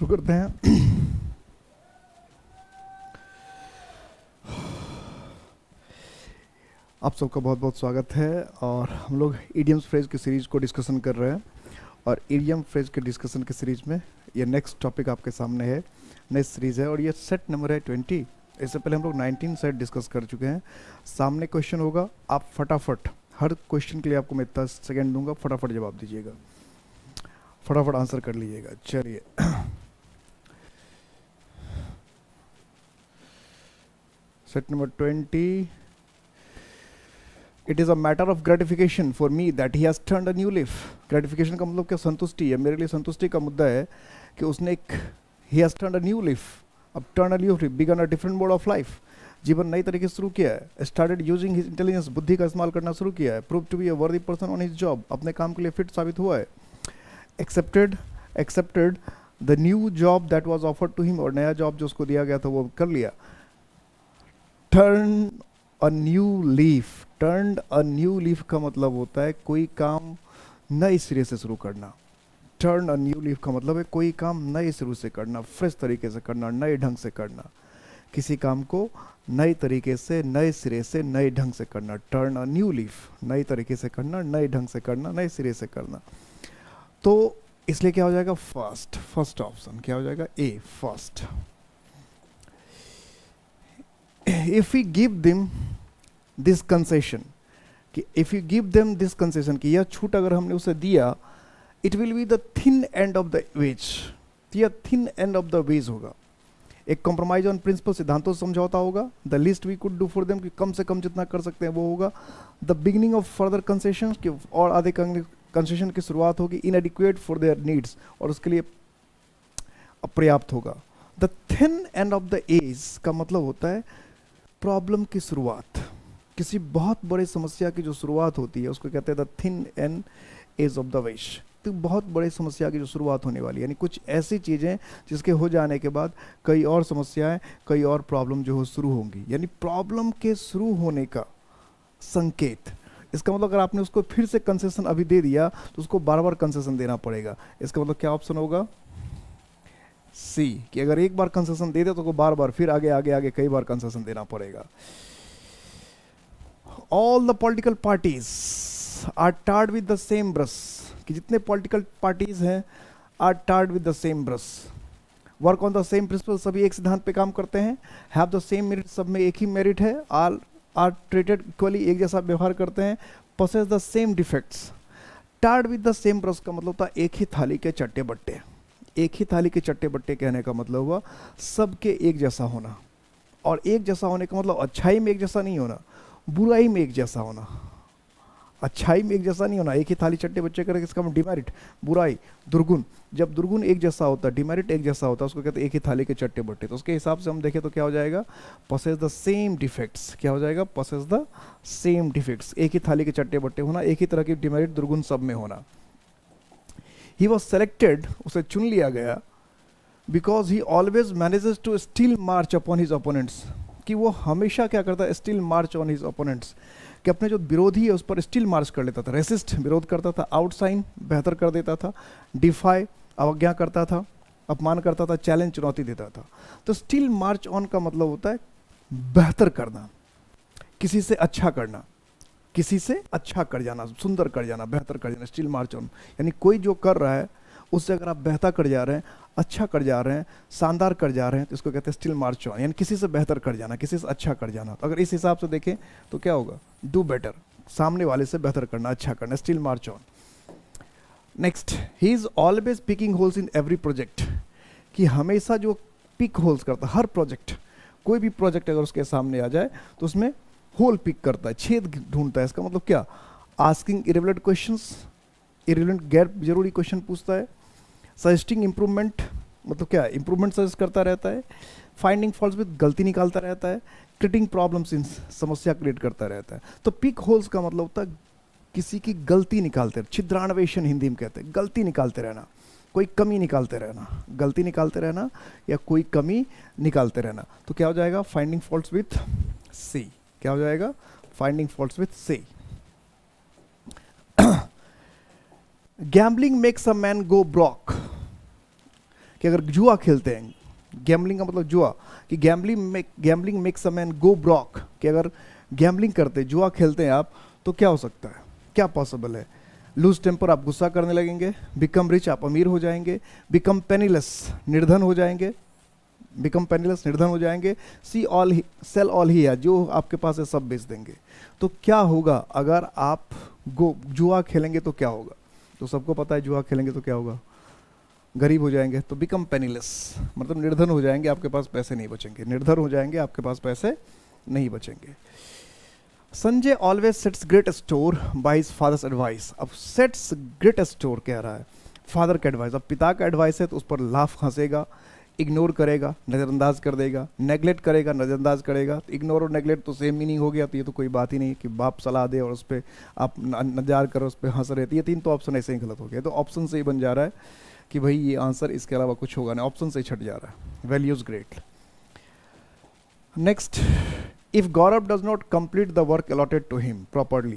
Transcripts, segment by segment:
शुरू करते हैं। आप सबका बहुत बहुत स्वागत है और हम लोग इडियम्स फ्रेज की सीरीज को डिस्कशन कर रहे हैं और इडियम फ्रेज के डिस्कशन की सीरीज में ये नेक्स्ट टॉपिक आपके सामने है, नेक्स्ट सीरीज है और ये सेट नंबर है 20। इससे पहले हम लोग 19 सेट डिस्कस कर चुके हैं। सामने क्वेश्चन होगा, आप फटाफट हर क्वेश्चन के लिए आपको मैं 10 सेकेंड दूंगा, फटाफट जवाब दीजिएगा, फटाफट आंसर कर लीजिएगा। चलिए set number 20। It is a matter of gratification for me that he has turned a new leaf. Gratification का मतलब क्या? संतुष्टि है। मेरे लिए संतुष्टि का मुद्दा है कि उसने एक ही has turned a new leaf, अब turn a new leaf, begin a different mode of life, जीवन नई तरीके से शुरू किया है। स्टार्टेड यूजिंग हिज इंटेलिजेंस, बुद्धि का इस्तेमाल करना शुरू किया है। प्रूव टू बी अ वर्दी पर्सन ऑन हिज जॉब, अपने काम के लिए फिट साबित हुआ है। Accepted the new job that was offered to him, और नया जॉब जो उसको दिया गया था वो कर लिया। Turn a new leaf, turn a new leaf का मतलब होता है कोई काम नए सिरे से शुरू करना। टर्न अ न्यू लीफ का मतलब है कोई काम नए सिरे से करना, फ्रेश तरीके से करना, नए ढंग से करना, किसी काम को नए तरीके से, नए सिरे से, नए ढंग से करना। टर्न अ न्यू लीफ, नए तरीके से करना, नए ढंग से करना, नए सिरे से करना। तो इसलिए क्या हो जाएगा? फर्स्ट ऑप्शन क्या हो जाएगा? A, first. If we give them this concession, कि if you give them this concession, कि यह छूट अगर हमने उसे दिया, it will be the thin end of the wedge, यह thin end of the wedge होगा। एक कॉम्प्रोमाइज ऑन प्रिंसिपल, सिद्धांतों से समझौता होगा। The least we could do for them, कि कम से कम जितना कर सकते हैं वो होगा। The beginning of further concession, कि और आधे कंसेशन की शुरुआत होगी। इनएडिक्वेट फॉर देयर नीड्स, और उसके लिए अपर्याप्त होगा। The thin end of the edge का मतलब होता है प्रॉब्लम की शुरुआत, किसी बहुत बड़ी समस्या की जो शुरुआत होती है उसको कहते हैं the thin end edge of the wedge. तो बहुत बड़ी समस्या की जो शुरुआत होने वाली है, यानी कुछ ऐसी चीज़ें जिसके हो जाने के बाद कई और समस्याएं, कई और प्रॉब्लम जो हो शुरू होंगी, यानी प्रॉब्लम के शुरू होने का संकेत। इसका मतलब अगर आपने उसको फिर से कंसेशन अभी दे दिया तो उसको बार बार कंसेशन देना पड़ेगा। इसका मतलब क्या ऑप्शन होगा? सी, कि अगर एक बार कंसेशन दे दे तो बार बार फिर आगे आगे आगे कई बार कंसेशन देना पड़ेगा। All the political parties are tarred with the same brush, कि जितने पॉलिटिकल पार्टीज हैं are tarred with the same brush. Work on the same principle, सभी एक सिद्धांत पे काम करते हैं। हैव द सेम मेरिट, सब में एक ही मेरिट है। ऑल आर ट्रीटेड इक्वली, एक जैसा व्यवहार करते हैं। Possess the same defects. Tarred with the same brush का मतलब होता है एक ही थाली के चट्टे बट्टे। एक ही थाली के चट्टे बट्टे कहने का मतलब हुआ सबके एक जैसा होना, और एक जैसा होने का मतलब अच्छाई में एक जैसा नहीं होना, बुराई में एक जैसा होना। अच्छाई में एक जैसा नहीं होना, एक ही थाली चट्टे बच्चे करें, इसका मतलब डिमेरिट, बुराई, दुर्गुण। जब दुर्गुण एक जैसा होता है, डिमेरिट एक जैसा होता है, उसको कहते हैं एक ही थाली के चट्टे बट्टे। तो उसके हिसाब से हम देखें तो क्या हो जाएगा? Possess the same defects. क्या हो जाएगा? पोसेस द सेम डिफेक्ट्स, एक ही थाली के चट्टे बट्टे होना, एक ही तरह की डिमेरिट दुर्गुण सब में होना। ही वॉज सेलेक्टेड, उसे चुन लिया गया, because he always manages to steal march upon his opponents, कि वो हमेशा क्या करता है? Steal march on his opponents, कि अपने जो विरोधी है उस पर स्टिल मार्च कर लेता था। रेसिस्ट, विरोध करता था। आउटसाइन, बेहतर कर देता था। डिफाई, अवज्ञा करता था, अपमान करता था। चैलेंज, चुनौती देता था। तो स्टिल मार्च ऑन का मतलब होता है बेहतर करना, किसी से अच्छा करना, किसी से अच्छा कर जाना, सुंदर कर जाना, बेहतर कर जाना। स्टिल मार्च ऑन यानी कोई जो कर रहा है उससे अगर आप बेहतर कर जा रहे हैं, अच्छा कर जा रहे हैं, शानदार कर जा रहे हैं, तो इसको कहते हैं स्टिल मार्च ऑन, यानी किसी से बेहतर कर जाना, किसी से अच्छा कर जाना। तो अगर इस हिसाब से देखें तो क्या होगा? डू बेटर, सामने वाले से बेहतर करना, अच्छा करना, still march on. Next, he is always picking holes in every project, कि हमेशा जो पिक होल्स करता है हर प्रोजेक्ट, कोई भी प्रोजेक्ट अगर उसके सामने आ जाए तो उसमें होल पिक करता है, छेद ढूंढता है। इसका मतलब क्या? आस्किंग इरेलेवेंट क्वेश्चंस, इरेलेवेंट गैर जरूरी क्वेश्चन पूछता है। सजेस्टिंग इम्प्रूवमेंट, मतलब क्या? इम्प्रूवमेंट सजेस्ट करता रहता है। फाइंडिंग फॉल्ट्स विद, गलती निकालता रहता है। क्रिएटिंग प्रॉब्लम्स इन, समस्या क्रिएट करता रहता है। तो पिक होल्स का मतलब होता है किसी की गलती निकालते रहना, छिद्रान्वेषण हिंदी में कहते हैं, गलती निकालते रहना, कोई कमी निकालते रहना, गलती निकालते रहना या कोई कमी निकालते रहना। तो क्या हो जाएगा? Finding faults with C. क्या हो जाएगा? Finding faults with C. Gambling makes a man go broke, कि अगर जुआ खेलते हैं, गैम्बलिंग का मतलब जुआ, कि gambling makes a man go broke, कि अगर गैम्बलिंग करते, जुआ खेलते हैं आप, तो क्या हो सकता है, क्या पॉसिबल है? लूज टेम्पर, आप गुस्सा करने लगेंगे। बिकम रिच, आप अमीर हो जाएंगे। बिकम पेनीलेस, निर्धन हो जाएंगे। बिकम पेनीलेस, निर्धन हो जाएंगे। सेल ऑल ही है, जो आपके पास है सब बेच देंगे। तो क्या होगा अगर आप जुआ खेलेंगे तो क्या होगा? तो सबको पता है जुआ खेलेंगे तो क्या होगा, गरीब हो जाएंगे। तो बिकम पेनीलेस मतलब निर्धन हो जाएंगे, आपके पास पैसे नहीं बचेंगे। निर्धन हो जाएंगे, आपके पास पैसे नहीं बचेंगे। Sanjay always sets great store by his father's advice. अब सेट्स ग्रेट स्टोर कह रहा है फादर का एडवाइस। अब पिता का एडवाइस है तो उस पर लाफ हंसेगा, इग्नोर करेगा, नज़रअंदाज कर देगा। नेगलेक्ट करेगा, नज़रअंदाज करेगा। इग्नोर और नेगलेक्ट तो सेम मीनिंग हो गया, तो ये तो कोई बात ही नहीं कि बाप सलाह दे और उस पर आप नजार करो, उस पर हंस रहे थे। ये तीन तो ऑप्शन ऐसे ही गलत हो गया। तो ऑप्शन से ही बन जा रहा है कि भाई ये आंसर, इसके अलावा कुछ होगा नहीं, ऑप्शन से ही छट जा रहा है। Values great. Next, if Gaurav does not complete the work allotted to him properly,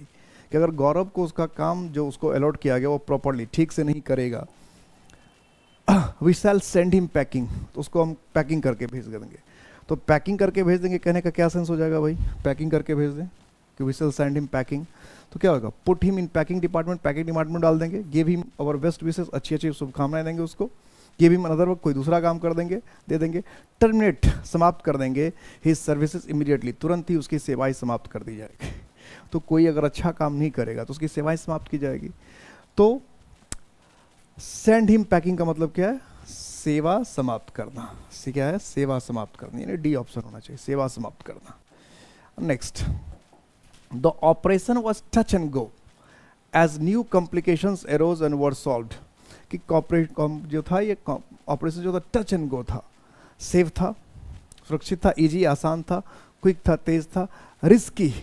कि अगर गौरव को उसका काम जो उसको अलॉट किया गया वो प्रॉपरली ठीक से नहीं करेगा, we shall send him packing, तो उसको हम पैकिंग करके भेज देंगे। तो पैकिंग करके भेज देंगे कहने का क्या सेंस हो जाएगा भाई, पैकिंग करके भेज दें कि we shall send him packing. तो क्या होगा, put him in packing department, packing department डाल देंगे। Give him our best wishes, अच्छी अच्छी शुभकामनाएं देंगे उसको। गिव हिम अनदर वर्क, कोई दूसरा काम कर देंगे, दे देंगे। टर्मिनेट, समाप्त कर देंगे हिज सर्विसेज इमीडिएटली, तुरंत ही उसकी सेवाएं समाप्त कर दी जाएगी। तो कोई अगर अच्छा काम नहीं करेगा तो उसकी सेवाएं समाप्त की जाएगी। तो सेंड हिम पैकिंग का मतलब क्या है, सेवा समाप्त करना। सी क्या है, सेवा समाप्त करना, यानी डी ऑप्शन होना चाहिए, सेवा समाप्त करना। Next, the operation was touch and go as new complications arose and were solved, कि जो था ये ऑपरेशन जो था टच एंड गो था, सेफ था, सुरक्षित था, इजी आसान था, क्विक था, तेज था, रिस्की।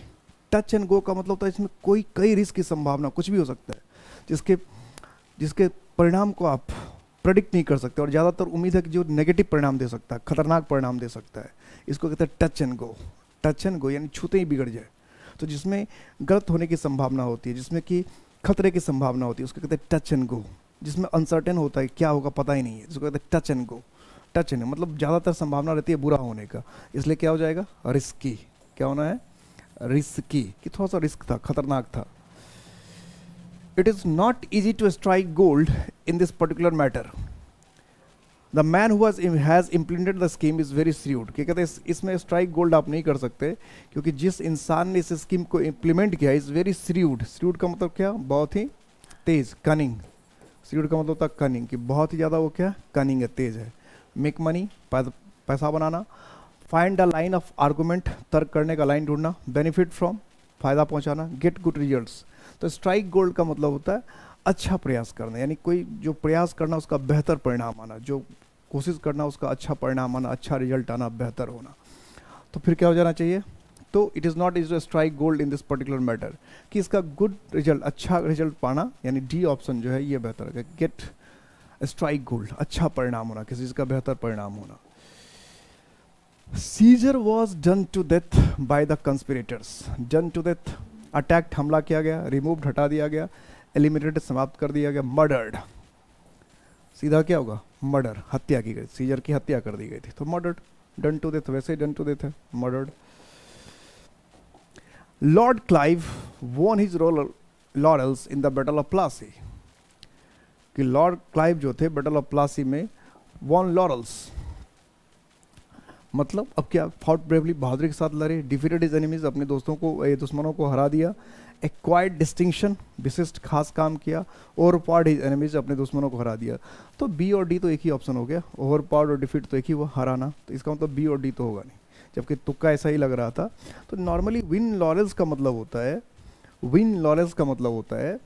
टच एंड गो का मतलब था इसमें कई रिस्क की संभावना, कुछ भी हो सकता है जिसके परिणाम को आप प्रेडिक्ट नहीं कर सकते, और ज़्यादातर उम्मीद है कि जो नेगेटिव परिणाम दे सकता है, खतरनाक परिणाम दे सकता है। इसको कहते हैं touch and go. Touch and गो यानी छूते ही बिगड़ जाए, तो जिसमें गलत होने की संभावना होती है, जिसमें कि खतरे की संभावना होती है, उसको कहते हैं टच एंड गो। जिसमें अनसर्टेन होता है, क्या होगा पता ही नहीं है, जिसको कहते हैं touch and go. Touch and मतलब ज़्यादातर संभावना रहती है बुरा होने का, इसलिए क्या हो जाएगा, रिस्की। क्या होना है, रिस्की, कि थोड़ा सा रिस्क था, खतरनाक था। It is not easy to strike gold in this particular matter. The man who has implemented the scheme is very shrewd. क्या कहते हैं, इसमें स्ट्राइक गोल्ड आप नहीं कर सकते, क्योंकि जिस इंसान ने इस स्कीम को इम्प्लीमेंट किया इज वेरी श्रीउड। श्रीउड का मतलब क्या, बहुत ही तेज, कनिंग। श्रीउड का मतलब होता है कनिंग, कि बहुत ही ज़्यादा वो क्या, कनिंग है, तेज है। मेक मनी, पैसा बनाना। Find the line of argument, तर्क करने का लाइन ढूंढना। बेनिफिट फ्रॉम, फायदा पहुंचाना। Get good results. तो स्ट्राइक गोल्ड का मतलब होता है अच्छा प्रयास करना, यानी कोई जो प्रयास करना उसका बेहतर परिणाम आना, जो कोशिश करना उसका अच्छा परिणाम आना, अच्छा रिजल्ट आना, बेहतर होना। तो फिर क्या हो जाना चाहिए, तो it is not is to strike gold in this particular matter, कि इसका गुड रिजल्ट, अच्छा रिजल्ट पाना, यानी डी ऑप्शन जो है ये बेहतर है। गेट स्ट्राइक गोल्ड, अच्छा परिणाम होना, किसी चीज़ का बेहतर परिणाम होना। Caesar was done to death by the conspirators. Done to death, attacked, हमला किया गया। रिमूव्ड, हटा दिया गया। एलिमिनेटेड, समाप्त कर दिया गया। मर्डर्ड, सीधा क्या होगा, मर्डर, हत्या की गई, सीजर की हत्या कर दी गई थी, तो मर्डर्ड। डन टू डेथ, वैसे ही डन टू डेथ है, murdered. Lord Clive won his laurels in the battle of Plassey, कि लॉर्ड क्लाइव जो थे बैटल ऑफ प्लासी में वॉन लॉरेल्स, मतलब अब क्या, फॉट ब्रेवली, बहादुरी के साथ लड़े। डिफीटेड हिज एनिमीज, अपने दोस्तों को, दुश्मनों को हरा दिया। एक्वायर्ड डिस्टिंक्शन, विशिष्ट खास काम किया। ओवरपावर्ड हिज एनिमीज, अपने दुश्मनों को हरा दिया। तो बी और डी तो एक ही ऑप्शन हो गया, ओवरपावर्ड और डिफीट तो एक ही हुआ, हराना। तो इसका मतलब बी और डी तो होगा नहीं, जबकि तुक्का ऐसा ही लग रहा था। तो नॉर्मली विन लॉरेल्स का मतलब होता है, विन लॉरेल्स का मतलब होता है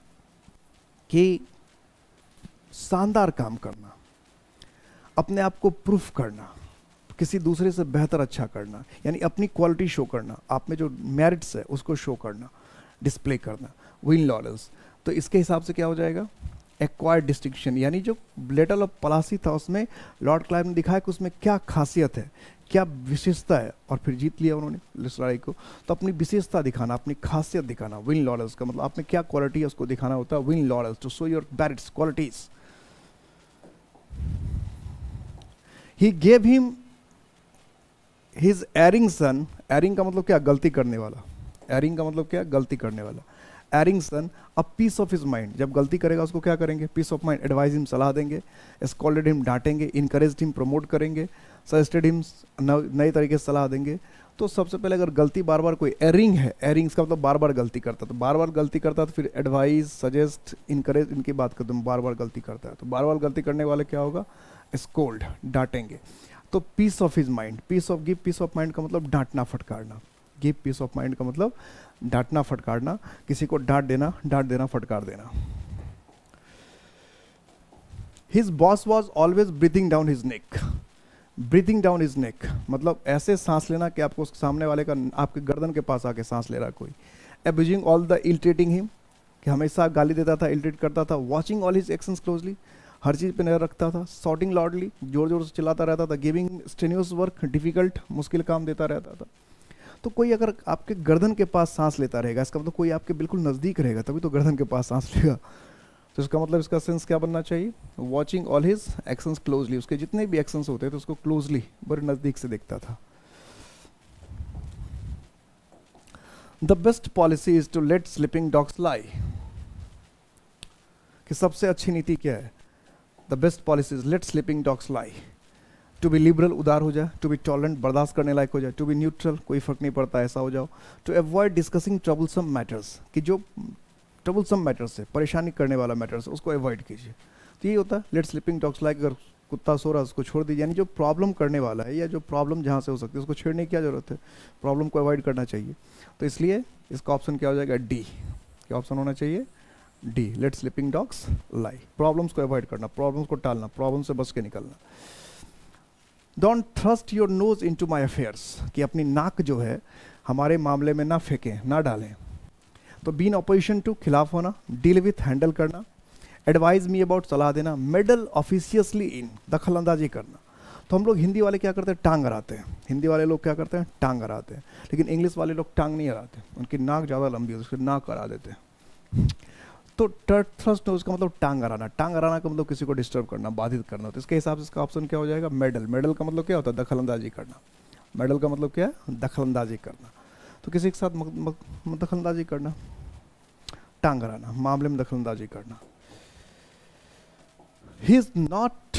कि शानदार काम करना, अपने आप को प्रूफ करना, किसी दूसरे से बेहतर अच्छा करना, यानी अपनी क्वालिटी शो करना, आप में जो मेरिट्स है उसको शो करना, डिस्प्ले करना, विन लॉरेल्स। तो इसके हिसाब से क्या हो जाएगा, एक्वायर्ड डिस्टिंक्शन, यानी जो बैटल ऑफ प्लासी था उसमें लॉर्ड क्लाइव ने दिखाया कि उसमें क्या खासियत है, क्या विशेषता है, और फिर जीत लिया उन्होंने इस लड़ाई को। तो अपनी विशेषता दिखाना, अपनी खासियत दिखाना, विन लॉरेल्स का मतलब आप में क्या क्वालिटी है उसको दिखाना होता है win laurels, to show your merits, qualities. He gave him his erring son, erring का मतलब क्या, गलती करने वाला, एरिंग का मतलब क्या, गलती करने वाला, erring son a piece of his mind, जब गलती करेगा उसको क्या करेंगे, piece of mind, advise him, सलाह देंगे, स्कॉल्डेड हिम, डांटेंगे, इनकरेज हिम, प्रमोट करेंगे, सजेस्टेड हिम, नए तरीके से सलाह देंगे। तो सबसे पहले अगर गलती बार बार कोई एरिंग है, एरिंग्स का मतलब बार बार गलती करता, तो बार बार गलती करता तो फिर एडवाइस, सजेस्ट, इनकरेज, इनकी बात करते हैं, बार बार गलती करता है, तो बार बार गलती करने वाले क्या होगा, स्कोल्ड, डांटेंगे। तो peace of his mind, peace of, give peace of mind का मतलब डांटना फटकारना, गिव पीस ऑफ माइंड का मतलब डांटना फटकारना, किसी को डांट देना, फटकार देना। His boss was always breathing down his neck, breathing down his neck मतलब ऐसे सांस लेना कि आपको सामने वाले का, आपके गर्दन के पास आके सांस ले रहा है कोई। Abusing all the, illtreating him कि हमेशा गाली देता था, इल्ट्रेट करता था। Watching all his actions closely, हर चीज़ पे नजर रखता था। शॉटिंग लाउडली, जोर जोर से चिल्लाता रहता था। गिविंग स्ट्रेन्यूअस वर्क, डिफिकल्ट, मुश्किल काम देता रहता था। तो कोई अगर आपके गर्दन के पास सांस लेता रहेगा, इसका मतलब कोई आपके बिल्कुल नज़दीक रहेगा, तभी तो गर्दन के पास सांस लेगा। तो इसका मतलब, इसका सेंस क्या बनना चाहिए, watching all his actions closely, उसके जितने भी एक्शंस होते थे उसको क्लोजली, बड़े नज़दीक से देखता था। The best policy is to let sleeping dogs lie, कि सबसे अच्छी नीति क्या है, the best policy is let sleeping dogs lie. To be liberal, उदार हो जाए। टू बी टॉलरेंट, बर्दाश्त करने लायक हो जाए। टू बी न्यूट्रल, कोई फर्क नहीं पड़ता, ऐसा हो जाओ। To avoid discussing troublesome matters, कि जो ट्रबलसम मैटर्स है, परेशानी करने वाला मैटर्स, उसको अवॉइड कीजिए। तो यही होता है लेट स्लीपिंग डॉग्स लाइक, अगर कुत्ता सो रहा है उसको छोड़ दीजिए, यानी जो प्रॉब्लम करने वाला है या जो प्रॉब्लम जहाँ से हो सकती है उसको छेड़ने की क्या जरूरत है, प्रॉब्लम को अवॉइड करना चाहिए। तो इसलिए इसका ऑप्शन क्या हो जाएगा, डी। क्या ऑप्शन होना चाहिए, D, let sleeping dogs lie. Problems को अवॉइड करना, प्रॉब्लम्स को टालना, प्रॉब्लम से बच के निकलना। Don't thrust your nose into my affairs, कि अपनी नाक जो है हमारे मामले में ना फेंकें, ना डालें। तो बीन अपोजिशन टू, खिलाफ होना। डील विथ, हैंडल करना। एडवाइज मी अबाउट, सलाह देना। मेडल ऑफिशियसली इन, दखल अंदाजी करना। तो हम लोग हिंदी वाले क्या करते हैं, टांग अड़ाते हैं। हिंदी वाले लोग क्या करते हैं, टांग अड़ाते हैं। लेकिन इंग्लिश वाले लोग टांग नहीं अड़ाते, उनकी नाक ज़्यादा लंबी होती है, उसकी नाक अड़ा देते हैं। तो थ्रस्ट उसका मतलब टांग अड़ाना। टांग अड़ाना का मतलब किसी को डिस्टर्ब करना, बाधित करना। तो इसके हिसाब से इसका ऑप्शन क्या हो जाएगा, मेडल। मेडल का मतलब क्या होता है, दखल अंदाजी करना। मेडल का मतलब क्या है, दखल अंदाजी करना। तो किसी के साथ दखल अंदाजी करना, टांग अड़ाना, मामले में दखल अंदाजी करना। He is not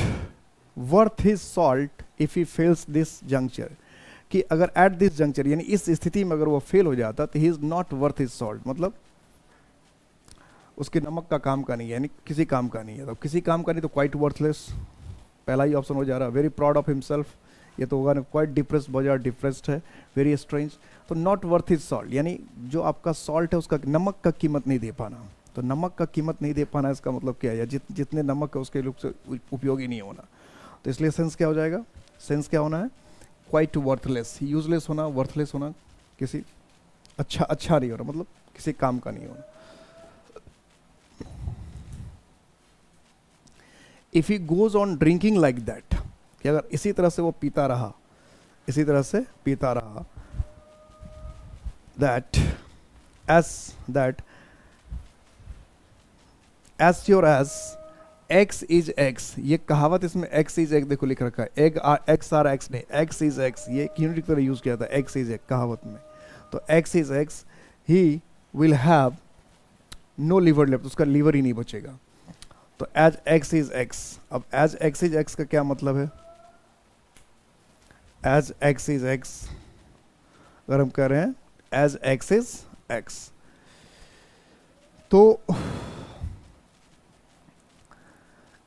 worth his salt if he fails this juncture, कि अगर एट दिस जंक्चर, यानी इस स्थिति में अगर वो फेल हो जाता तो he is not worth his salt, मतलब उसके नमक का काम का नहीं है, यानी किसी काम का नहीं है। तो किसी काम का नहीं तो क्वाइट वर्थलेस, पहला ही ऑप्शन हो जा रहा। वेरी प्राउड ऑफ हिमसेल्फ, ये तो होगा ना। क्वाइट डिप्रेस्ड, बहुत ज़्यादा डिप्रेस्ड है। वेरी स्ट्रेंज, तो नॉट वर्थ हिज सॉल्ट, यानी जो आपका सॉल्ट है उसका, नमक का कीमत नहीं दे पाना। तो नमक का कीमत नहीं दे पाना, इसका मतलब क्या है, या जितने नमक है उसके रूप से उपयोगी नहीं होना। तो इसलिए सेंस क्या हो जाएगा, सेंस क्या होना है, क्वाइट वर्थलेस, यूजलेस होना, वर्थलेस होना, किसी अच्छा नहीं होना, मतलब किसी काम का नहीं होना। If he goes on drinking like that, कि अगर इसी तरह से वो पीता रहा, इसी तरह से पीता रहा, that as sure as eggs is eggs, ये कहावत, इसमें एक्स इज एक्स देखो लिख रखा है, एक्स आर एक्स नहीं, एक्स इज एक्स, ये यूनिट की तरह यूज किया था, एक्स इज एक्स कहावत में। तो eggs is eggs, he will have no liver left, उसका लीवर ही नहीं बचेगा। तो एज एक्स इज एक्स, अब एज एक्स इज एक्स का क्या मतलब है, एज एक्स इज एक्स, अगर हम कह रहे हैं एज एक्स इज एक्स, तो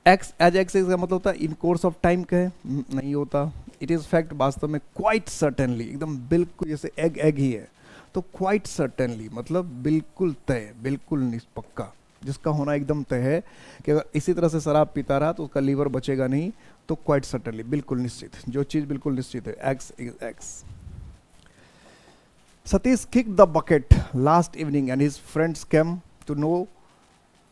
एक्स एज एक्स इज का मतलब होता है इन कोर्स ऑफ टाइम कहे, नहीं होता। इट इज फैक्ट, वास्तव में। क्वाइट सर्टेनली, एकदम बिल्कुल, जैसे एग एग ही है, तो क्वाइट सर्टेनली मतलब बिल्कुल तय, बिल्कुल पक्का, जिसका होना एकदम तय है कि अगर इसी तरह से शराब पीता रहा तो उसका लीवर बचेगा नहीं। तो क्वाइट सर्टेनली, बिल्कुल निश्चित, जो चीज बिल्कुल निश्चित है, X is X. Satish kick the bucket last evening and his friends came to know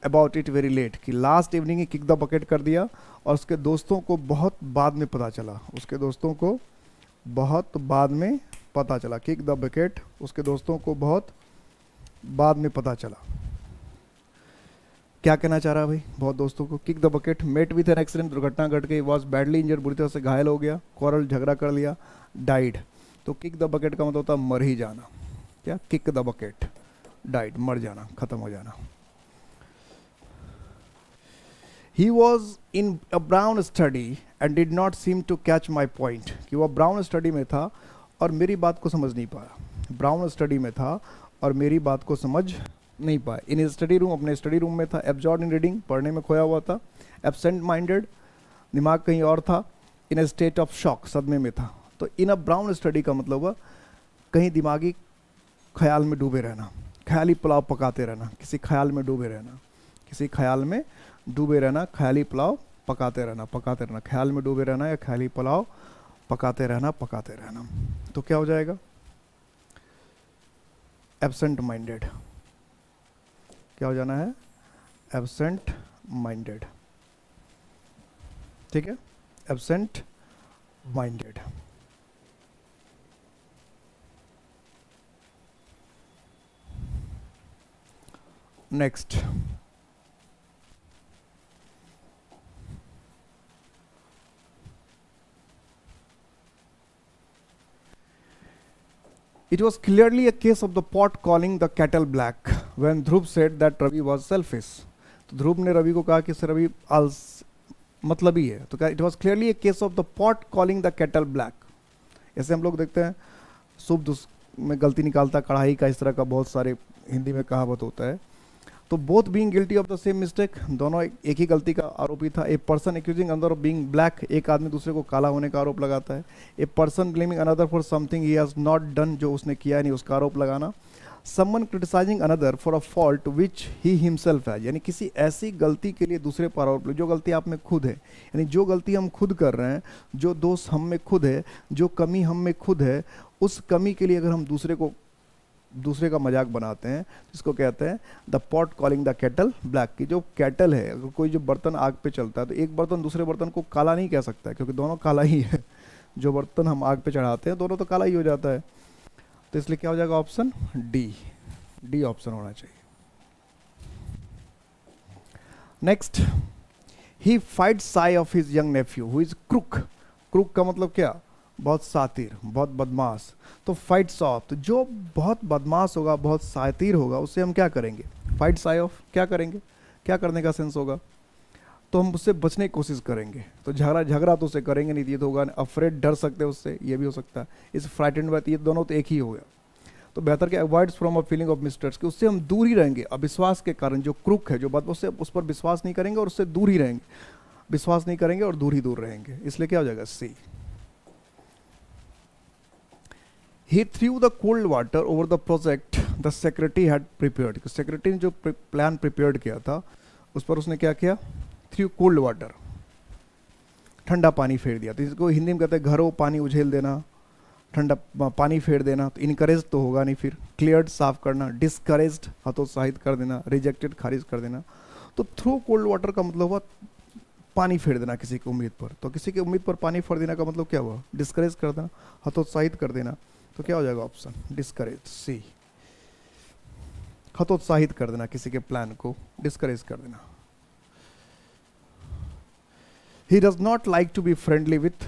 about it very late, कि लास्ट इवनिंग ही किक द बकेट कर दिया और उसके दोस्तों को बहुत बाद में पता चला, उसके दोस्तों को बहुत बाद में पता चला। किक द बकेट, उसके दोस्तों को बहुत बाद में पता चला। क्या कहना चाह रहा है भाई बहुत दोस्तों को? Kick the bucket, met with an accident, दुर्घटना घट गई, वॉज बैडली इंजर्ड, बुरी तरह से घायल हो गया, क्वारल झगड़ा कर लिया, डाइड। तो किक द बकेट का मतलब होता है मर ही जाना। क्या? किक द बकेट, डाइड, मर जाना, खत्म हो जाना। He was in a brown study and did not seem to catch my point, कि वह ब्राउन स्टडी में था और मेरी बात को समझ नहीं पाया। ब्राउन स्टडी में था और मेरी बात को समझ नहीं पाया। इन स्टडी रूम, अपने स्टडी रूम में था। एब्जॉर्ड इन रीडिंग, पढ़ने में खोया हुआ था। एब्सेंट माइंडेड, दिमाग कहीं और था। इन ए स्टेट ऑफ शॉक, सदमे में था। तो इन अ ब्राउन स्टडी का मतलब हुआ कहीं दिमागी ख्याल में डूबे रहना, ख्याली पुलाव पकाते रहना, किसी ख्याल में डूबे रहना, किसी ख्याल में डूबे रहना, ख्याली पुलाव पकाते रहना, पकाते रहना, ख्याल में डूबे रहना या ख्याली पुलाव पकाते रहना, पकाते रहना। तो क्या हो जाएगा? Absent minded. क्या हो जाना है? Absent minded. ठीक है, absent minded. Next, it was clearly a case of the pot calling the kettle black when Dhruv said that Ravi was selfish. तो ध्रुव ने रवि को कहा कि रवि मतलबी है। तो क्या? It was clearly A case of the pot calling the kettle black. ऐसे हम लोग देखते हैं सूप में गलती निकालता कढ़ाई का, इस तरह का बहुत सारे हिंदी में कहावत होता है। तो both being guilty of the same mistake, दोनों एक ही गलती का आरोपी था। A person accusing another of being black, एक आदमी दूसरे को काला होने का आरोप लगाता है। A person blaming another for something he has not done, जो उसने किया नहीं उसका आरोप लगाना। Someone criticising another for a fault which he himself है, यानी किसी ऐसी गलती के लिए दूसरे पर आरोप, जो गलती आप में खुद है, यानी जो गलती हम खुद कर रहे हैं, जो दोष हम में खुद है, जो कमी हम में खुद है, उस कमी के लिए अगर हम दूसरे का मजाक बनाते हैं, जिसको कहते हैं the pot calling the kettle black. की जो केटल है, अगर कोई जो बर्तन आग पे चलता है तो एक बर्तन दूसरे बर्तन को काला नहीं कह सकता है, क्योंकि दोनों काला ही है। जो बर्तन हम आग पे चढ़ाते हैं दोनों तो काला ही हो जाता है। तो इसलिए क्या हो जाएगा? ऑप्शन डी ऑप्शन होना चाहिए। Next, he fight shy of his young nephew who is crook. Crook का मतलब क्या? बहुत सातिर, बहुत बदमाश। तो फाइट ऑफ, तो जो बहुत बदमाश होगा, बहुत सातिर होगा, उससे हम क्या करेंगे? फाइट साई ऑफ, क्या करेंगे? क्या करने का सेंस होगा? तो हम उससे बचने की कोशिश करेंगे। तो झगड़ा तो उससे करेंगे नहीं, ये तो होगा अफ्रेड, डर सकते हैं उससे, ये भी हो सकता है। इस फ्राइटेंड बात, ये दोनों तो एक ही हो गया। तो बेहतर क्या? Avoids from a feeling of mistrust, कि उससे हम दूर ही रहेंगे अविश्वास के कारण। जो क्रुक है, जो बात, उससे उस पर विश्वास नहीं करेंगे और उससे दूर ही रहेंगे, विश्वास नहीं करेंगे और दूर ही दूर रहेंगे। इसलिए क्या हो जाएगा? सी। He threw the cold water over the project the secretary had prepared. Secretary ने जो प्लान प्रिपेयर्ड किया था उस पर उसने क्या किया? थ्रू कोल्ड वाटर, ठंडा पानी फेर दिया। तो इसको हिंदी में कहते हैं घरों पानी उझेल देना, ठंडा पानी फेर देना। तो इनकरेज तो होगा नहीं, फिर क्लियर्ड, साफ करना, डिस्करेज्ड, हतोत्साहित कर देना, रिजेक्टेड, खारिज कर देना। तो थ्रू कोल्ड वाटर का मतलब हुआ पानी फेर देना किसी की उम्मीद पर। तो किसी की उम्मीद पर पानी फेर देना का मतलब क्या हुआ? डिस्करेज कर देना, हतोत्साहित कर देना। तो क्या हो जाएगा? ऑप्शन डिस्करेज, सी। हतोत्साहित कर देना, किसी के प्लान को डिस्करेज कर देना। He does not like to be friendly with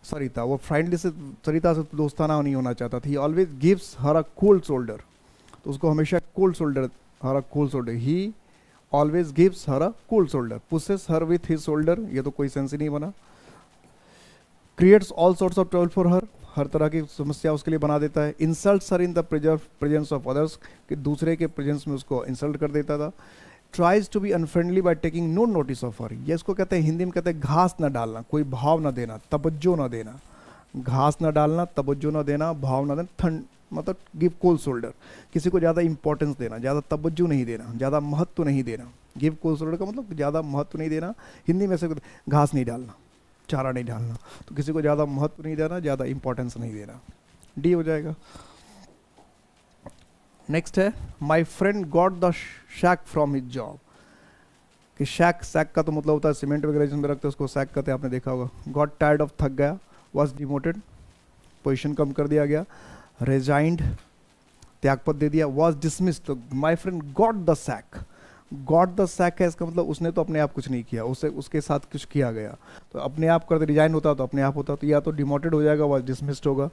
Sarita, वो फ्रेंडली से सरिता से दोस्ताना नहीं होना चाहता था। He always gives her a cold shoulder, तो उसको हमेशा cold shoulder, her a cold shoulder. He always gives her a cold shoulder, pushes her with his shoulder, ये तो कोई सेंस ही नहीं बना। Creates all sorts of trouble for हर तरह की समस्या उसके लिए बना देता है। Insults her in the presence of others, कि दूसरे के प्रेजेंस में उसको इंसल्ट कर देता था। Tries to be unfriendly by taking no notice of her, ये इसको कहते हैं हिंदी में कहते हैं घास न डालना, कोई भाव न देना, तवज्जो न देना। घास न डालना, तवज्जो न देना, भाव न देना, मतलब गिव कोल्ड शोल्डर, किसी को ज़्यादा इंपॉर्टेंस देना, ज़्यादा तवज्जो नहीं देना, ज़्यादा महत्व नहीं देना। गिव कोल्ड शोल्डर का मतलब ज़्यादा महत्व नहीं देना। हिंदी में से घास नहीं डालना, चारा नहीं डालना, तो किसी को ज़्यादा महत्व नहीं देना, ज़्यादा इंपॉर्टेंस नहीं देना। डी हो जाएगा। नेक्स्ट है, my friend got the sack from his job, कि शैक का तो मतलब होता है सीमेंट वगैरह जिसमें रखते हैं उसको शैक कहते हैं, आपने देखा होगा। गॉट टायर्ड ऑफ, थक गया। वॉज डिमोटेड, पोजीशन कम कर दिया गया। रेजाइंड, त्यागपत्र दे दिया। वॉज डिसमिस्ड, तो my friend got the sack, got the sack है, इसका मतलब उसने तो अपने आप कुछ नहीं किया, उसे उसके साथ कुछ किया गया। तो अपने आप करते रिजाइन होता तो अपने आप होता, तो या तो डिमोटेड हो जाएगा, वह डिसमिस्ड होगा।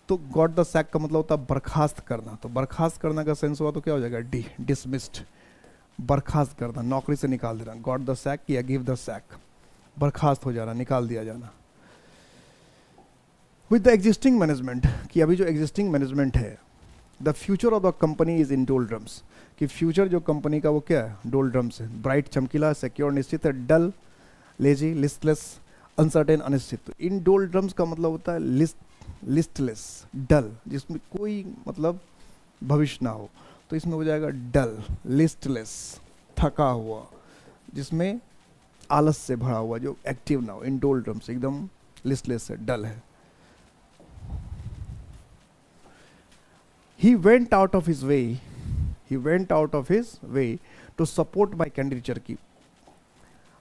तो गॉट द सैक का मतलब होता है बर्खास्त करना, तो बर्खास्त करना का सेंस हुआ तो क्या हो जाएगा, डी, डिसमिस्ड, बर्खास्त करना, नौकरी से निकाल देना। गॉट द सैक या गिव द सैक, बर्खास्त हो जाना, निकाल दिया जाना। विद द एग्जिस्टिंग मैनेजमेंट, कि अभी जो एग्जिस्टिंग मैनेजमेंट है, the future of the company is in डोलड्रम्स, कि फ्यूचर जो कंपनी का वो क्या है, डोलड्रम्स है। ब्राइट चमकीला, सिक्योर निश्चित है, डल लेजी लिस्टलेस अनसर्टेन अनिश्चित। तो इन डोलड्रम्स का मतलब होता है लिस्टलेस, डल, जिसमें कोई मतलब भविष्य ना हो, तो इसमें हो जाएगा डल, लिस्टलेस, थका हुआ, जिसमें आलस से भरा हुआ, जो एक्टिव ना हो। इन डोलड्रम्स एकदम लिस्टलेस है, डल है। He went out of his way to support my candidature की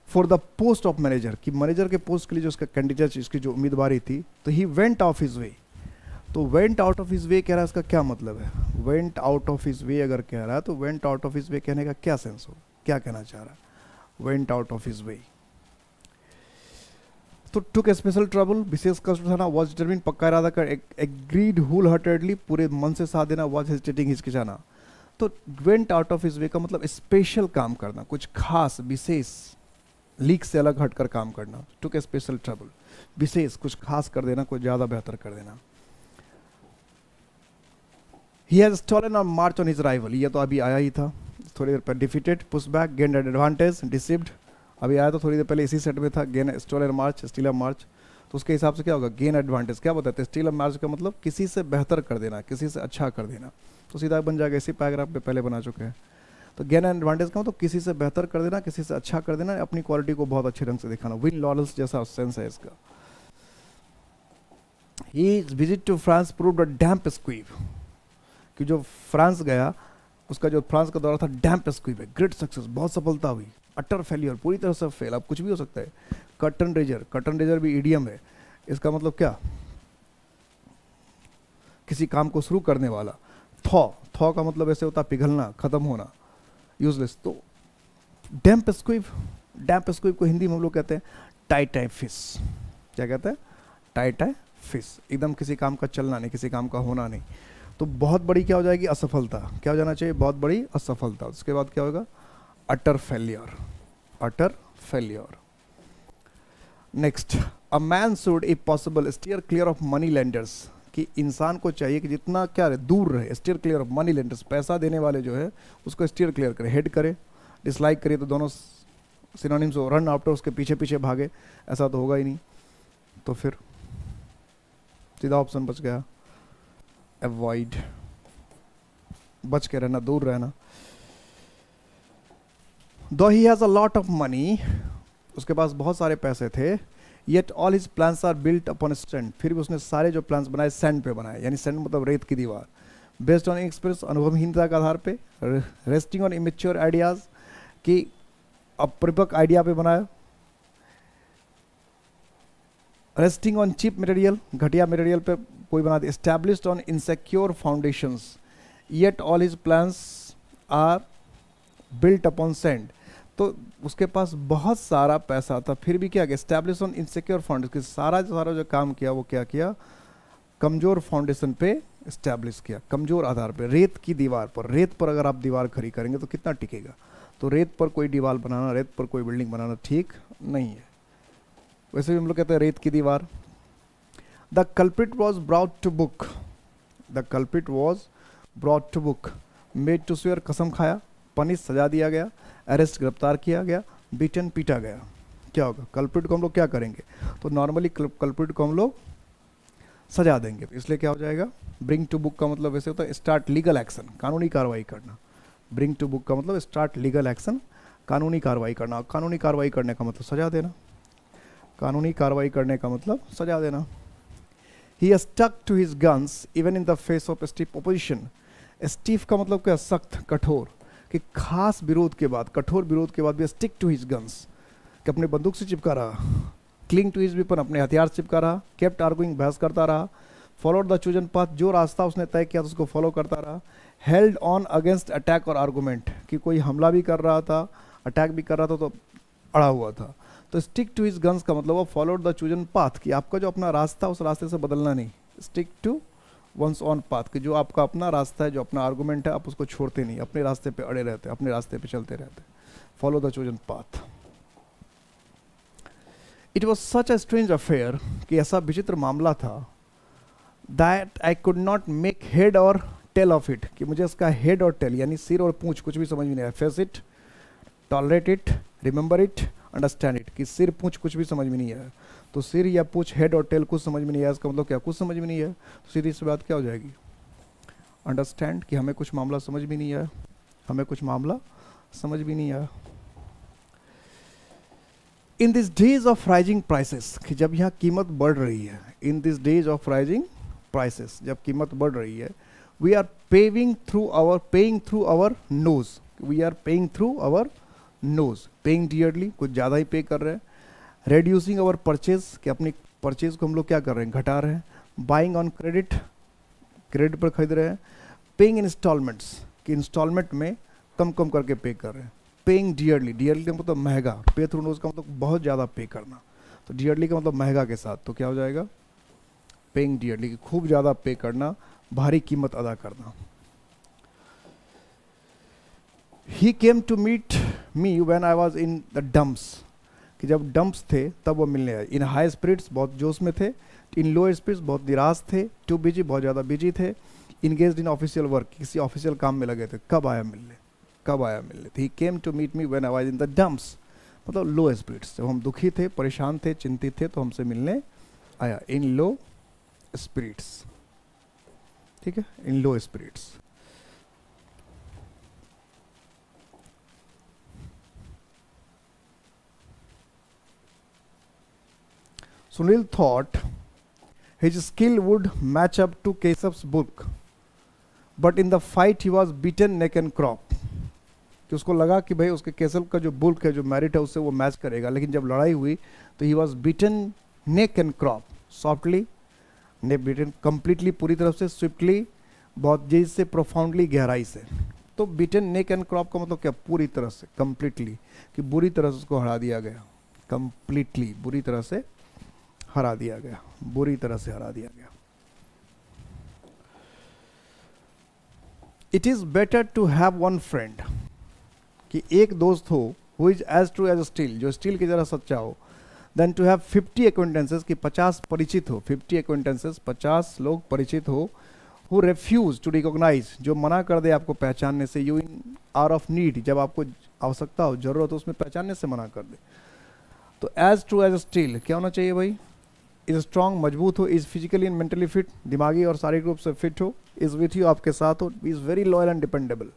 for the post of manager, कि मैनेजर के पोस्ट के लिए जो उसका कैंडिडेट, इसकी जो उम्मीदवारी थी, तो he went off his way। तो went out of his way कह रहा है, इसका क्या मतलब है? went out of his way अगर कह रहा है तो went out of his way कहने का क्या सेंस हो, क्या कहना चाह रहा है? went out of his way। तो took a special trouble, विशेष कष्ट उठाना, was determined, पक्का इरादा कर, agreed wholeheartedly, पूरे मन से साथ देना, was hesitating, हिचकिचाना। तो went out of his way का मतलब स्पेशल काम करना, कुछ खास विशेष, लीक से अलग हटकर काम करना। took a special trouble, विशेष कुछ खास कर देना, कुछ ज़्यादा बेहतर कर देना। He has stolen on march on his rival, ये तो अभी आया ही था थोड़ी देर पर। defeated, pushed back, gained an advantage, deceived, अभी आया तो थोड़ी देर पहले इसी सेट में था। गेन, स्टोलन मार्च, स्टील अ मार्च, तो उसके हिसाब से क्या होगा, गेन एडवांटेज। क्या बताते हैं, स्टील अ मार्च का मतलब किसी से बेहतर कर देना, किसी से अच्छा कर देना, तो सीधा बन जाएगा, इसी पैराग्राफ में पहले बना चुके हैं। तो गेन एडवांटेज का मतलब किसी से बेहतर कर देना, किसी से अच्छा कर देना, अपनी क्वालिटी को बहुत अच्छे ढंग से दिखाना। विन लॉरेंस जैसा सेंस है इसका। His visit to France proved a damp squib, कि जो फ्रांस गया, उसका जो फ्रांस का दौरा था डैम्प स्क्वीब है। ग्रेट सक्सेस, बहुत सफलता हुई। अटर फेलियर, पूरी तरह से फेल, अब कुछ भी हो सकता है। कर्टन रेजर, कर्टन रेजर भी ईडियम है, इसका मतलब क्या, किसी काम को शुरू करने वाला। थॉ का मतलब ऐसे होता है पिघलना, खत्म होना, यूजलेस। तो डैम्प स्क्वीब को हिंदी में हम लोग कहते हैं टाई फिश। क्या कहते हैं, टाई फिश, एकदम किसी काम का चलना नहीं, किसी काम का होना नहीं। तो बहुत बड़ी क्या हो जाएगी, असफलता। क्या हो जाना चाहिए, बहुत बड़ी असफलता। उसके बाद क्या होगा, utter failure, utter failure. Next, a man should if possible steer clear of money lenders, कि इंसान को चाहिए कि जितना क्या रहे, दूर रहे, steer clear of money lenders, पैसा देने वाले जो है उसको स्टीयर क्लियर करे। हेड करे, डिसलाइक करे, तो दोनों सिनोनिम्स हो। रन आफ्टर, उसके पीछे पीछे भागे, ऐसा तो होगा ही नहीं, तो फिर सीधा ऑप्शन बच गया, अवॉइड, बच के रहना, दूर रहना। Though he has a lot of money, उसके पास बहुत सारे पैसे थे। Yet all his plans are built upon sand, फिर भी उसने सारे जो प्लान्स बनाए सैंड पे बनाए, यानी सैंड मतलब रेत की दीवार। बेस्ड ऑन एक्सपीरियंस, अनुभवहीनता के आधार पे। रेस्टिंग ऑन इमेच्योर आइडियाज, कि अपरिपक्व आइडिया पे बनाया। रेस्टिंग ऑन चीप मटेरियल, घटिया मटेरियल पे कोई बना दिया। Established on insecure foundations, yet all his plans are built upon sand, तो उसके पास बहुत सारा पैसा था, फिर भी क्या किया, एस्टैब्लिश ऑन इनसिक्योर फाउंडेशन, सारा जो काम किया वो क्या किया, कमजोर फाउंडेशन पे एस्टैब्लिश किया, कमजोर आधार पे, रेत की दीवार पर। रेत पर अगर आप दीवार खड़ी करेंगे तो कितना टिकेगा, तो रेत पर कोई दीवार बनाना, रेत पर कोई बिल्डिंग बनाना ठीक नहीं है। वैसे भी हम लोग कहते हैं रेत की दीवार। The culprit was brought to book, the culprit was brought to book, made to swear, कसम खाया। पनिश, सजा दिया गया। अरेस्ट, गिरफ्तार किया गया। बीटन, पीटा गया। क्या होगा, कल्प्रिट को हम लोग क्या करेंगे, तो नॉर्मली कल्प्रिट को हम लोग सजा देंगे, इसलिए क्या हो जाएगा, ब्रिंग टू बुक का मतलब वैसे होता है स्टार्ट लीगल एक्शन, कानूनी कार्रवाई करना। ब्रिंग टू बुक का मतलब स्टार्ट लीगल एक्शन, कानूनी कार्रवाई करना। कानूनी कार्रवाई करने का मतलब सजा देना, कानूनी कार्रवाई करने का मतलब सजा देना। He stuck to his guns even in the face of stiff opposition. Stiff का मतलब क्या, सख्त, कठोर, कि खास विरोध के बाद, कठोर विरोध के बाद भी स्टिक टू हिज गन्स, कि अपने बंदूक से चिपका रहा। क्लिंग टू हिज वेपन, अपने हथियार से चिपका रहा। केप्ट आर्गुइंग, बहस करता रहा। फॉलोड द चूजन पाथ, जो रास्ता उसने तय किया था उसको फॉलो करता रहा। हेल्ड ऑन अगेंस्ट अटैक और आर्गूमेंट, कि कोई हमला भी कर रहा था, अटैक भी कर रहा था तो अड़ा हुआ था। तो स्टिक टू हिज गन्स का मतलब वो फॉलोड द चूजन पाथ, कि आपका जो अपना रास्ता उस रास्ते से बदलना नहीं। Stick to one's own path, कि जो आपका अपना रास्ता है, जो अपना आर्गूमेंट है, आप उसको छोड़ते नहीं, अपने रास्ते पे अड़े रहते, अपने रास्ते पे चलते रहते। Follow the chosen path. It was such a strange affair, कि ऐसा विचित्र मामला था, that I could not make head और टेल ऑफ इट, कि मुझे इसका हेड और टेल यानी सिर और पूंछ कुछ भी समझ में नहीं आया। Face it, tolerate it, remember it, understand it, कि सिर पूंछ कुछ भी समझ में नहीं आया। तो सिर या पूंछ, हेड और टेल कुछ समझ में नहीं आया, इसका मतलब क्या, कुछ समझ में नहीं आया। तो सीधी सी बात क्या हो जाएगी, अंडरस्टैंड, कि हमें कुछ मामला समझ भी नहीं आया, हमें कुछ मामला समझ भी नहीं आया। In this days of rising prices, कि जब यहाँ कीमत बढ़ रही है, in this days of rising prices, जब कीमत बढ़ रही है, we are paying through our nose, we are paying through our nose, paying dearly, कुछ ज़्यादा ही पे कर रहे हैं। रेड्यूसिंग आवर परचेज, कि अपनी परचेज को हम लोग क्या कर रहे हैं, घटा रहे हैं। बाइंग ऑन क्रेडिट, क्रेडिट पर खरीद रहे हैं। पेइंग इंस्टॉलमेंट्स, कि इंस्टॉलमेंट में कम कम करके पे कर रहे हैं। पेइंग डियरली, डियरली का मतलब महंगा, पे थ्रू नोज का मतलब बहुत ज़्यादा पे करना, तो डियरली का मतलब महंगा के साथ, तो क्या हो जाएगा, पेइंग डियरली, कि खूब ज़्यादा पे करना, भारी कीमत अदा करना। He came to meet me when I was in the dumps, कि जब डंप्स थे तब वो मिलने आए। इन हाई स्पिरिट्स, बहुत जोश में थे। इन लो स्पिरिट्स, बहुत निराश थे। टू बिजी, बहुत ज़्यादा बिजी थे। इंगेज्ड इन ऑफिशियल वर्क, किसी ऑफिशियल काम में लगे थे। कब आया मिलने, कब आया मिलने। He came to meet me when I was in the dumps, मतलब लो स्पिरिट्स, जब हम दुखी थे, परेशान थे, चिंतित थे, तो हमसे मिलने आया। इन लो स्पिरिट्स, ठीक है, इन लो spirits. Sunil thought his skill would match up to Keshav's book, but in the fight he was beaten neck and crop, कि उसको लगा कि भाई उसके केशव का जो बुक है, जो मेरिट है, उससे वो मैच करेगा, लेकिन जब लड़ाई हुई तो he was beaten neck and crop, softly, ने बीटन कंप्लीटली, पूरी तरफ से, स्विफ्टली, बहुत तेज से, प्रोफाउंडली, गहराई से। तो बीटन नेक एंड क्रॉप का मतलब क्या, पूरी तरह से, कंप्लीटली, कि बुरी तरह से उसको हरा दिया गया, कंप्लीटली, बुरी तरह से हरा दिया गया, बुरी तरह से हरा दिया गया। It is better to have one friend, कि एक दोस्त हो, who is as true as steel, जो स्टील की तरह सच्चा हो, देन टू हैव 50 एक्वेंटेंसेस, कि 50 परिचित हो, 50 एक्वेंटेंसेस, 50 लोग परिचित हो, हु रेफ्यूज टू रिकॉग्नाइज, जो मना कर दे आपको पहचानने से, you in are of need, जब आपको आवश्यकता हो, जरूरत हो, उसमें पहचानने से मना कर दे। तो एज ट्रू एज स्टील क्या होना चाहिए भाई, इज स्ट्रॉन्ग, मजबूत हो, is physically and mentally fit, दिमागी और शारीरिक रूप से फिट हो, इज विथ यू, आपके साथ हो, is very loyal and dependable.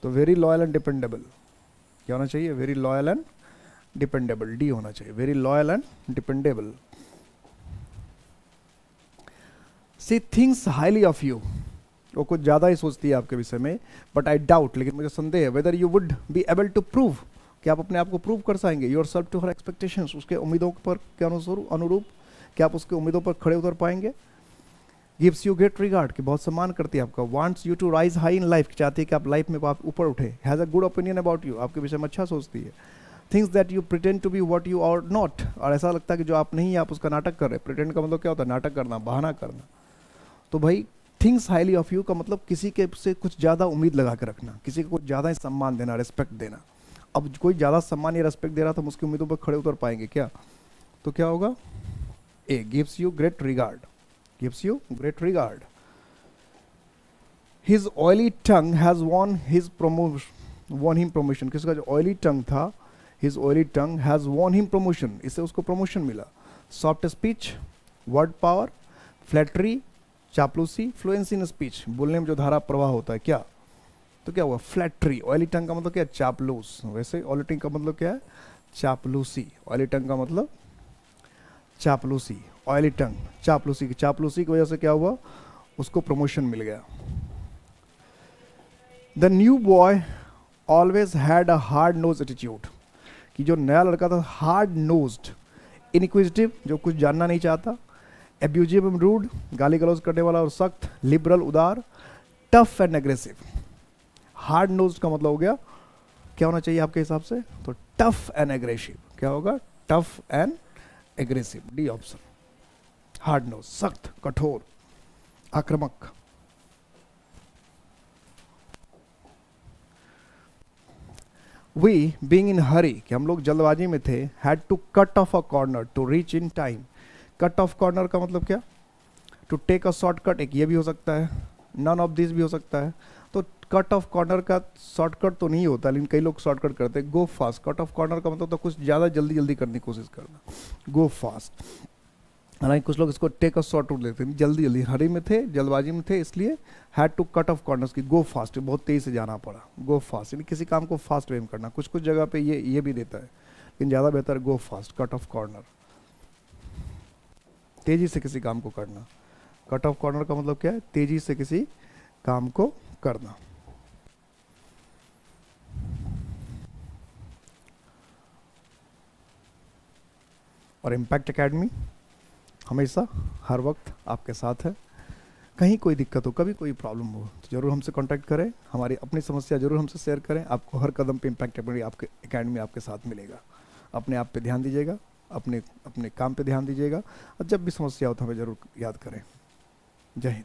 तो वेरी लॉयल एंड डिपेंडेबल क्या होना चाहिए, very loyal and dependable, D होना चाहिए, very loyal and dependable. See things highly of you, वो कुछ ज़्यादा ही सोचती है आपके विषय में, बट आई डाउट, लेकिन मुझे संदेह है, whether you would be able to prove, कि आप अपने आप को प्रूव कर पाएंगे, yourself to her expectations, उसके उम्मीदों पर के अनुरूप, क्या आप उसके उम्मीदों पर खड़े उतर पाएंगे। गिव्स यू ग्रेट रिगार्ड, कि बहुत सम्मान करती है आपका। Wants you to rise high in life, चाहती है कि आप लाइफ में आप ऊपर उठे। Has a good opinion about you, आपके विषय में अच्छा सोचती है। Things that you pretend to be what you are not, और ऐसा लगता है कि जो आप नहीं है आप उसका नाटक कर रहे हैं। प्रिटेंड का मतलब क्या होता है, नाटक करना, बहाना करना। तो भाई थिंग्स हाईली ऑफ यू का मतलब किसी के से कुछ ज़्यादा उम्मीद लगा के रखना, किसी को कुछ ज़्यादा ही सम्मान देना, रिस्पेक्ट देना। अब कोई ज़्यादा सम्मान या रिस्पेक्ट दे रहा तो हम उसकी उम्मीदों पर खड़े उतर पाएंगे क्या, तो क्या होगा, A gives you great regard, gives you great regard. His oily tongue has won him promotion, किसका जो ऑयली टंग था, his oily tongue has won him promotion, इससे उसको प्रमोशन मिला। Soft speech, word power, flattery, चापलूसी, फ्लुएंसी इन स्पीच, बोलने में जो धारा प्रवाह होता है, क्या, तो क्या हुआ, फ्लैटरी। ऑयली टंग का मतलब क्या है, चापलूस। वैसे ऑयली टंग का मतलब क्या है, चापलूसी। ऑयली टंग का मतलब चापलूसी, ऑयली टंग, चापलूसी। चापलूसी की वजह से क्या हुआ, उसको प्रमोशन मिल गया। The new boy always had a hard nose attitude, कि जो नया लड़का था हार्ड नोज्ड, इनक्विजिटिव, जो कुछ जानना नहीं चाहता, एब्यूजिव एंड रूड, गाली गलौज करने वाला और सख्त, लिबरल उदार, tough and aggressive. Hard nose का मतलब हो गया क्या होना चाहिए आपके हिसाब से, तो टफ एंड एग्रेसिव, क्या होगा, tough and aggressive, D option. Hard nose, सख्त, कठोर, आक्रामक। वी बीइंग इन हरी, कि हम लोग जल्दबाजी में थे, had to cut off a corner to reach in time. Cut off corner का मतलब क्या, टू टेक अ शॉर्टकट, एक ये भी हो सकता है, नन ऑफ दिस भी हो सकता है। तो कट ऑफ कॉर्नर का शॉर्टकट तो नहीं होता, लेकिन कई लोग शॉर्टकट करते हैं, गो फास्ट। कट ऑफ कॉर्नर का मतलब तो कुछ ज़्यादा जल्दी जल्दी करने की कोशिश करना, गो फास्ट। हालांकि कुछ लोग इसको टेक अ शॉर्ट रूट लेते हैं, जल्दी जल्दी, हरी में थे, जल्दबाजी में थे, इसलिए had to cut off corners की, गो फास्ट, बहुत तेज़ी से जाना पड़ा, गो फास्ट, यानी किसी काम को फास्ट वे में करना। कुछ कुछ जगह पे ये भी देता है, लेकिन ज़्यादा बेहतर गो फास्ट, कट ऑफ कॉर्नर, तेज़ी से किसी काम को करना। कट ऑफ कॉर्नर का मतलब क्या है, तेज़ी से किसी काम को करना। और इम्पैक्ट एकेडमी हमेशा हर वक्त आपके साथ है। कहीं कोई दिक्कत हो, कभी कोई प्रॉब्लम हो, तो जरूर हमसे कांटेक्ट करें, हमारी अपनी समस्या जरूर हमसे शेयर करें। आपको हर कदम पे इम्पैक्ट आपके एकेडमी आपके साथ मिलेगा। अपने आप पे ध्यान दीजिएगा, अपने अपने काम पे ध्यान दीजिएगा, और जब भी समस्या हो तो हमें ज़रूर याद करें। जय हिंद।